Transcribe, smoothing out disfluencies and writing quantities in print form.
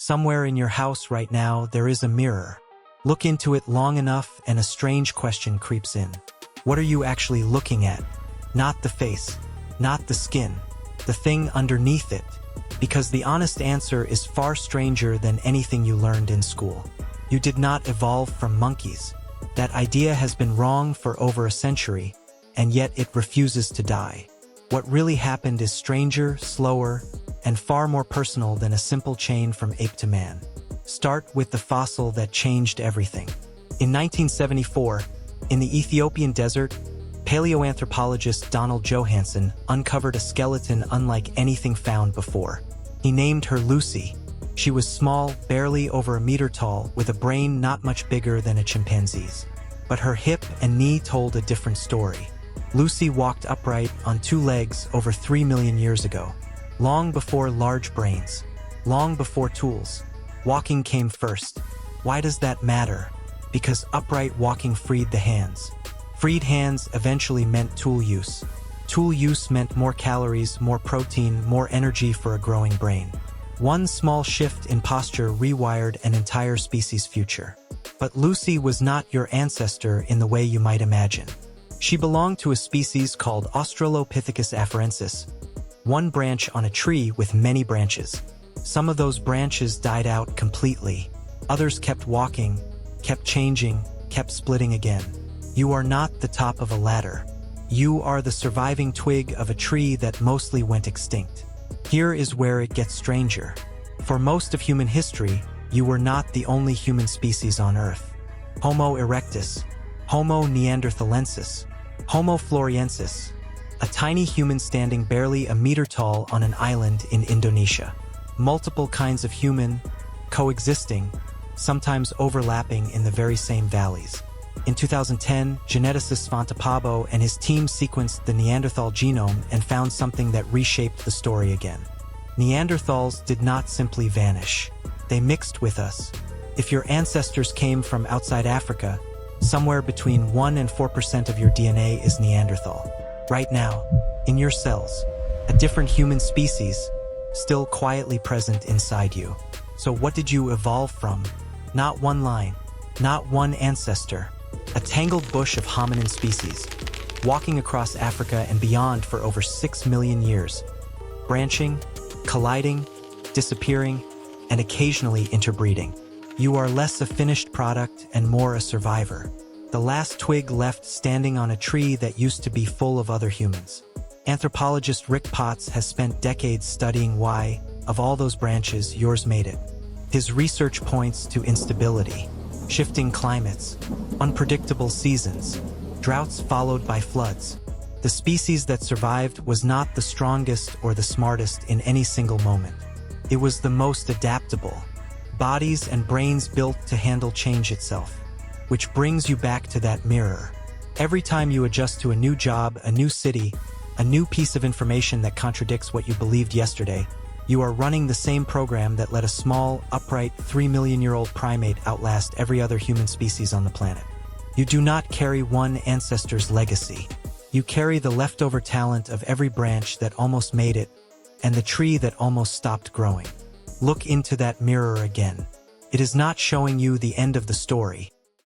Somewhere in your house right now there is a mirror. Look into it long enough and a strange question creeps in. What are you actually looking at? Not the face, not the skin, the thing underneath it. Because the honest answer is far stranger than anything you learned in school. You did not evolve from monkeys. That idea has been wrong for over a century, and yet it refuses to die. What really happened is stranger, slower, and far more personal than a simple chain from ape to man. Start with the fossil that changed everything. In 1974, in the Ethiopian desert, paleoanthropologist Donald Johanson uncovered a skeleton unlike anything found before. He named her Lucy. She was small, barely over a meter tall, with a brain not much bigger than a chimpanzee's. But her hip and knee told a different story. Lucy walked upright on two legs over 3 million years ago. Long before large brains, long before tools, walking came first. Why does that matter? Because upright walking freed the hands. Freed hands eventually meant tool use. Tool use meant more calories, more protein, more energy for a growing brain. One small shift in posture rewired an entire species' future. But Lucy was not your ancestor in the way you might imagine. She belonged to a species called Australopithecus afarensis, one branch on a tree with many branches. Some of those branches died out completely. Others kept walking, kept changing, kept splitting again. You are not the top of a ladder. You are the surviving twig of a tree that mostly went extinct. Here is where it gets stranger. For most of human history, you were not the only human species on Earth. Homo erectus, Homo neanderthalensis, Homo floresiensis, a tiny human standing barely a meter tall on an island in Indonesia. Multiple kinds of human, coexisting, sometimes overlapping in the very same valleys. In 2010, geneticist Svante Pääbo and his team sequenced the Neanderthal genome and found something that reshaped the story again. Neanderthals did not simply vanish. They mixed with us. If your ancestors came from outside Africa, somewhere between 1 and 4% of your DNA is Neanderthal. Right now, in your cells, a different human species, still quietly present inside you. So what did you evolve from? Not one line, not one ancestor, a tangled bush of hominin species, walking across Africa and beyond for over 6 million years, branching, colliding, disappearing, and occasionally interbreeding. You are less a finished product and more a survivor. The last twig left standing on a tree that used to be full of other humans. Anthropologist Rick Potts has spent decades studying why, of all those branches, yours made it. His research points to instability, shifting climates, unpredictable seasons, droughts followed by floods. The species that survived was not the strongest or the smartest in any single moment. It was the most adaptable. Bodies and brains built to handle change itself. Which brings you back to that mirror. Every time you adjust to a new job, a new city, a new piece of information that contradicts what you believed yesterday, you are running the same program that let a small, upright, 3-million-year-old primate outlast every other human species on the planet. You do not carry one ancestor's legacy. You carry the leftover talent of every branch that almost made it, and the tree that almost stopped growing. Look into that mirror again. It is not showing you the end of the story.